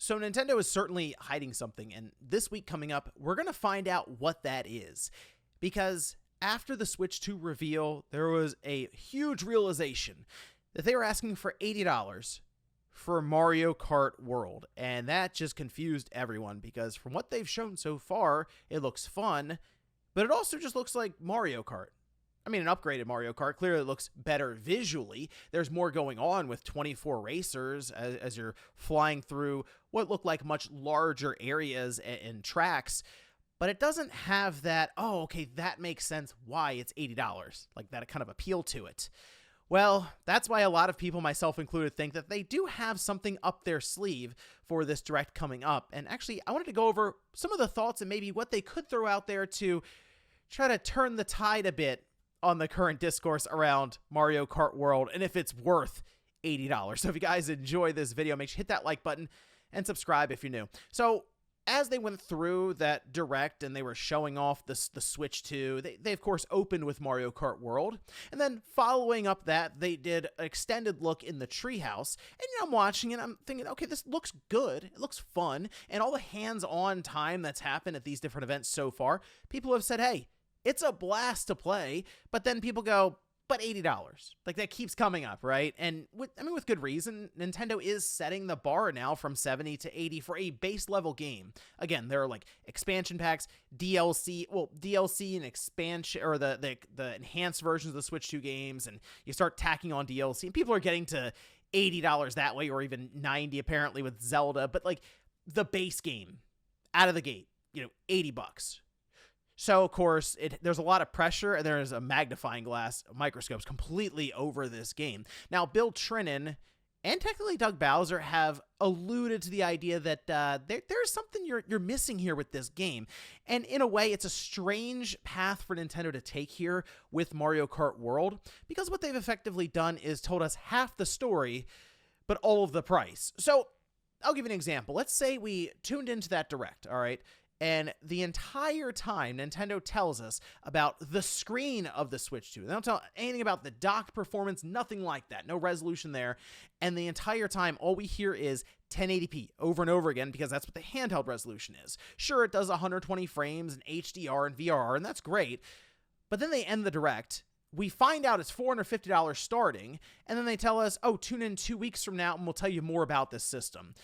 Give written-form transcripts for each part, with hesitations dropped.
So Nintendo is certainly hiding something, and this week coming up, we're going to find out what that is. Because after the Switch 2 reveal, there was a huge realization that they were asking for $80 for Mario Kart World, and that just confused everyone because from what they've shown so far, it looks fun, but it also just looks like Mario Kart. I mean, an upgraded Mario Kart clearly looks better visually. There's more going on with 24 racers as you're flying through what look like much larger areas and tracks. But it doesn't have that, oh, okay, that makes sense why it's $80. Like that kind of appeal to it. Well, that's why a lot of people, myself included, think that they do have something up their sleeve for this Direct coming up. And actually, I wanted to go over some of the thoughts and maybe what they could throw out there to try to turn the tide a bit on the current discourse around Mario Kart World and if it's worth $80. So if you guys enjoy this video, make sure to hit that like button and subscribe if you're new. So as they went through that Direct and they were showing off the Switch 2, they of course opened with Mario Kart World. And then following up that, they did an extended look in the treehouse. And I'm watching it, I'm thinking, okay, this looks good. It looks fun. And all the hands-on time that's happened at these different events so far, people have said, hey, it's a blast to play, but then people go, but $80. Like that keeps coming up, right? And with good reason. Nintendo is setting the bar now from 70 to 80 for a base level game. Again, there are like expansion packs, DLC and expansion, or the enhanced versions of the Switch 2 games, and you start tacking on DLC, and people are getting to $80 that way, or even 90 apparently with Zelda, but like the base game out of the gate, $80. So, of course, there's a lot of pressure, and there's a magnifying glass, microscopes completely over this game. Now, Bill Trinen and technically Doug Bowser have alluded to the idea that there's something you're missing here with this game. And in a way, it's a strange path for Nintendo to take here with Mario Kart World, because what they've effectively done is told us half the story, but all of the price. So, I'll give you an example. Let's say we tuned into that Direct, all right? And the entire time, Nintendo tells us about the screen of the Switch 2. They don't tell anything about the dock performance, nothing like that. No resolution there. And the entire time, all we hear is 1080p over and over again, because that's what the handheld resolution is. Sure, it does 120 frames and HDR and VRR, and that's great. But then they end the Direct. We find out it's $450 starting, and then they tell us, oh, tune in 2 weeks from now, and we'll tell you more about this system.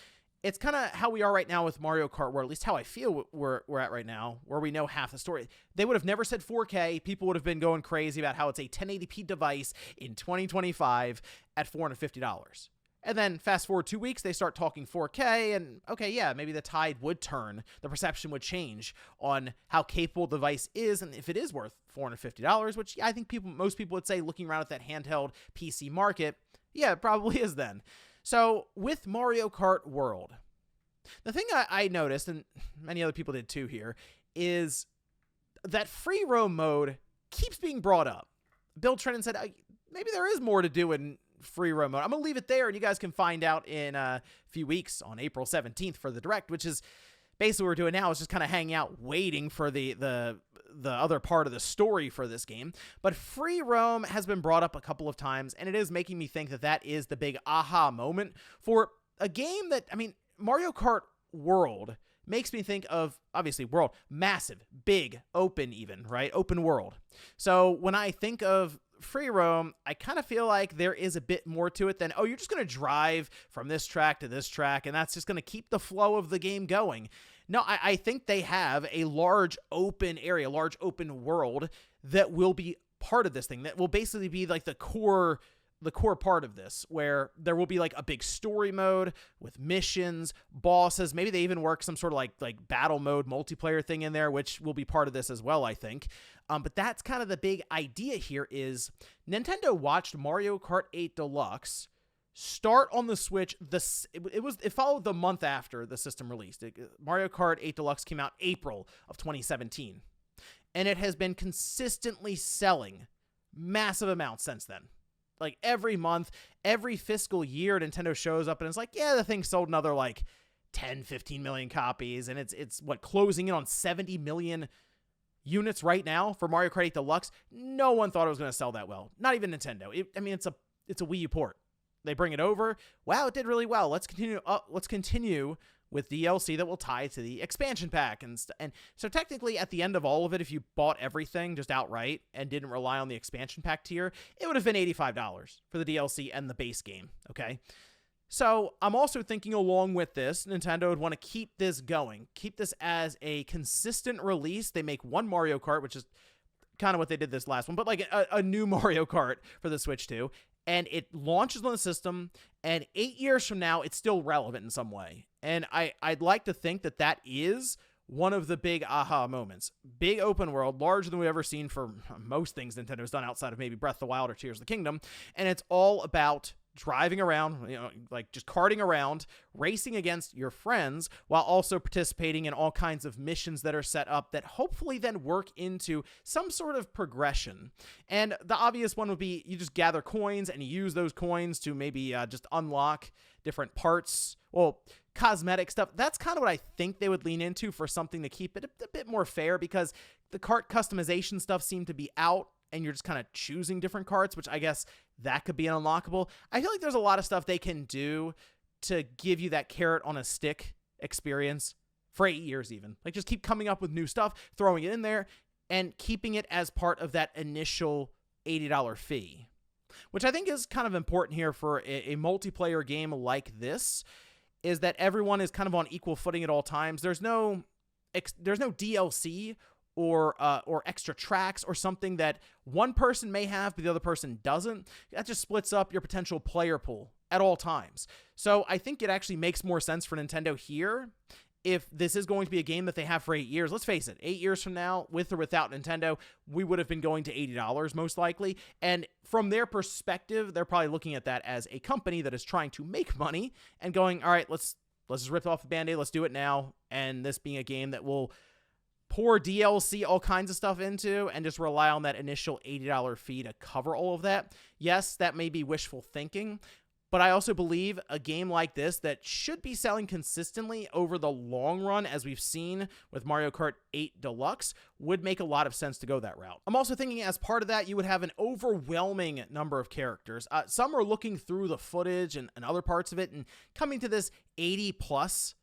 It's kind of how we are right now with Mario Kart, or at least how I feel we're at right now, where we know half the story. They would have never said 4K. People would have been going crazy about how it's a 1080p device in 2025 at $450. And then fast forward 2 weeks, they start talking 4K, and okay, yeah, maybe the tide would turn. The perception would change on how capable the device is, and if it is worth $450, which I think most people would say, looking around at that handheld PC market, yeah, it probably is then. So, with Mario Kart World, the thing I noticed, and many other people did too here, is that free roam mode keeps being brought up. Bill Trinen said, maybe there is more to do in free roam mode. I'm going to leave it there, and you guys can find out in a few weeks on April 17th for the Direct, which is basically what we're doing now, is just kind of hanging out waiting for the other part of the story for this game. But free roam has been brought up a couple of times, and it is making me think that is the big aha moment for a game that, Mario Kart World makes me think of, obviously, world, massive, big, open even, right? Open world. So when I think of free roam, I kind of feel like there is a bit more to it than, oh, you're just going to drive from this track to this track, and that's just going to keep the flow of the game going. No, I think they have a large open area, large open world that will be part of this thing, that will basically be like the core part of this, where there will be like a big story mode with missions, bosses. Maybe they even work some sort of like battle mode multiplayer thing in there, which will be part of this as well, I think. But that's kind of the big idea here. Is Nintendo watched Mario Kart 8 Deluxe start on the Switch. It followed the month after the system released. Mario Kart 8 Deluxe came out April of 2017, and it has been consistently selling massive amounts since then. Like every month, every fiscal year, Nintendo shows up and it's like, yeah, the thing sold another like 10, 15 million copies. And it's closing in on 70 million units right now for Mario Kart 8 Deluxe. No one thought it was going to sell that well. Not even Nintendo. It's a Wii U port. They bring it over. Wow, it did really well. Let's continue with DLC that will tie to the expansion pack. And so technically at the end of all of it, if you bought everything just outright and didn't rely on the expansion pack tier, it would have been $85 for the DLC and the base game, okay? So I'm also thinking along with this, Nintendo would want to keep this going, keep this as a consistent release. They make one Mario Kart, which is kind of what they did this last one, but like a new Mario Kart for the Switch 2, and it launches on the system, and 8 years from now, it's still relevant in some way. And I'd like to think that that is one of the big aha moments. Big open world, larger than we've ever seen for most things Nintendo's done outside of maybe Breath of the Wild or Tears of the Kingdom, and it's all about driving around, like just karting around, racing against your friends, while also participating in all kinds of missions that are set up that hopefully then work into some sort of progression. And the obvious one would be you just gather coins and you use those coins to maybe just unlock different parts, well, cosmetic stuff. That's kind of what I think they would lean into for something to keep it a bit more fair, because the cart customization stuff seemed to be out, and you're just kind of choosing different carts, which I guess that could be an unlockable. I feel like there's a lot of stuff they can do to give you that carrot on a stick experience for 8 years even. Like, just keep coming up with new stuff, throwing it in there, and keeping it as part of that initial $80 fee, which I think is kind of important here for a multiplayer game like this, is that everyone is kind of on equal footing at all times. There's no DLC or extra tracks or something that one person may have but the other person doesn't. That just splits up your potential player pool at all times. So I think it actually makes more sense for Nintendo here if this is going to be a game that they have for 8 years. Let's face it, 8 years from now, with or without Nintendo, we would have been going to $80 most likely. And from their perspective, they're probably looking at that as a company that is trying to make money and going, all right, let's just rip off the Band-Aid, let's do it now. And this being a game that will pour DLC, all kinds of stuff into, and just rely on that initial $80 fee to cover all of that. Yes, that may be wishful thinking, but I also believe a game like this that should be selling consistently over the long run, as we've seen with Mario Kart 8 Deluxe, would make a lot of sense to go that route. I'm also thinking as part of that, you would have an overwhelming number of characters. Some are looking through the footage and other parts of it and coming to this 80 plus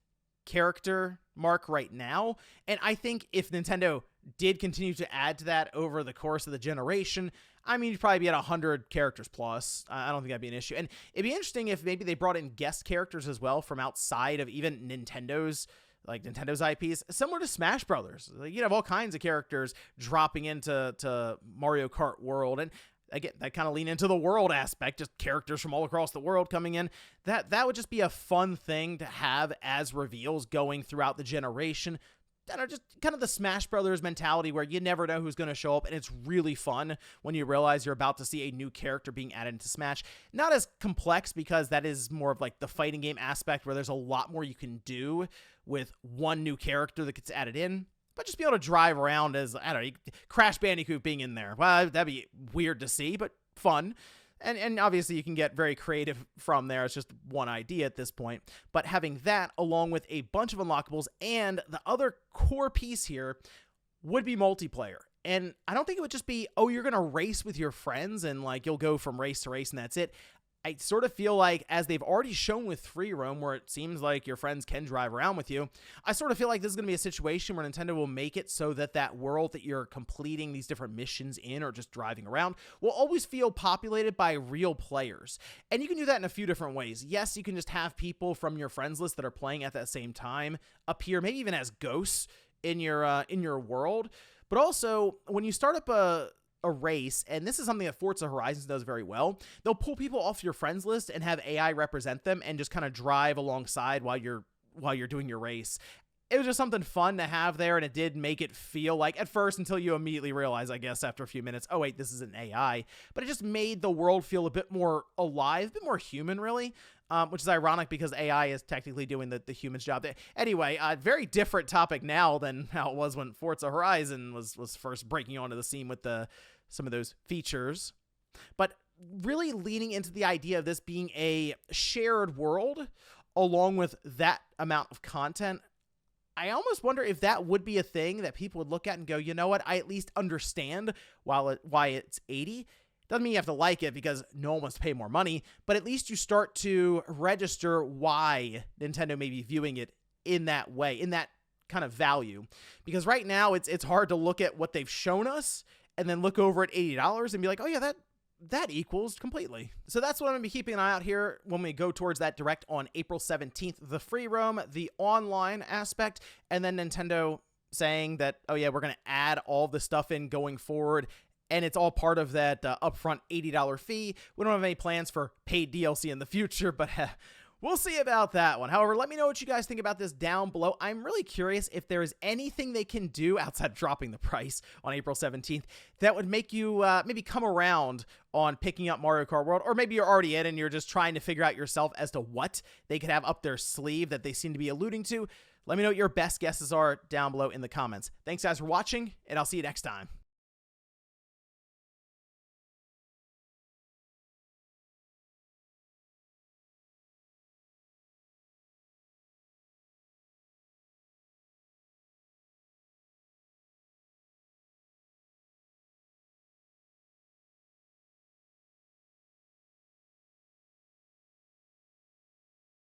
character mark right now. And I think if Nintendo did continue to add to that over the course of the generation, I mean, you'd probably be at 100 characters plus. I don't think that'd be an issue. And it'd be interesting if maybe they brought in guest characters as well from outside of even Nintendo's IPs, similar to Smash Brothers. Like, you'd have all kinds of characters dropping into Mario Kart World. And again, that kind of lean into the world aspect, just characters from all across the world coming in. That would just be a fun thing to have as reveals going throughout the generation. That are just kind of the Smash Brothers mentality where you never know who's going to show up, and it's really fun when you realize you're about to see a new character being added into Smash. Not as complex, because that is more of like the fighting game aspect where there's a lot more you can do with one new character that gets added in. But just be able to drive around as, I don't know, Crash Bandicoot being in there. Well, that'd be weird to see, but fun. And obviously you can get very creative from there. It's just one idea at this point. But having that along with a bunch of unlockables, and the other core piece here would be multiplayer. And I don't think it would just be, oh, you're going to race with your friends and like you'll go from race to race and that's it. I sort of feel like, as they've already shown with Free Roam, where it seems like your friends can drive around with you, I sort of feel like this is going to be a situation where Nintendo will make it so that that world that you're completing these different missions in or just driving around will always feel populated by real players. And you can do that in a few different ways. Yes, you can just have people from your friends list that are playing at that same time appear, maybe even as ghosts in your world. But also, when you start up a race, and this is something that Forza Horizon does very well, they'll pull people off your friends list and have AI represent them and just kind of drive alongside while you're doing your race. It was just something fun to have there, and it did make it feel like, at first, until you immediately realize, I guess, after a few minutes, oh wait, this is an AI, but it just made the world feel a bit more alive, a bit more human, really, which is ironic because AI is technically doing the human's job. Anyway, very different topic now than how it was when Forza Horizon was first breaking onto the scene with some of those features. But really leaning into the idea of this being a shared world along with that amount of content, I almost wonder if that would be a thing that people would look at and go, you know what, I at least understand why it's 80. Doesn't mean you have to like it because no one wants to pay more money, but at least you start to register why Nintendo may be viewing it in that way, in that kind of value. Because right now it's hard to look at what they've shown us and then look over at $80 and be like, oh yeah, that equals completely. So that's what I'm going to be keeping an eye out here when we go towards that direct on April 17th, the free roam, the online aspect, and then Nintendo saying that, oh yeah, we're going to add all the stuff in going forward, and it's all part of that upfront $80 fee. We don't have any plans for paid DLC in the future, but we'll see about that one. However, let me know what you guys think about this down below. I'm really curious if there is anything they can do outside of dropping the price on April 17th that would make you maybe come around on picking up Mario Kart World, or maybe you're already in and you're just trying to figure out yourself as to what they could have up their sleeve that they seem to be alluding to. Let me know what your best guesses are down below in the comments. Thanks guys for watching, and I'll see you next time.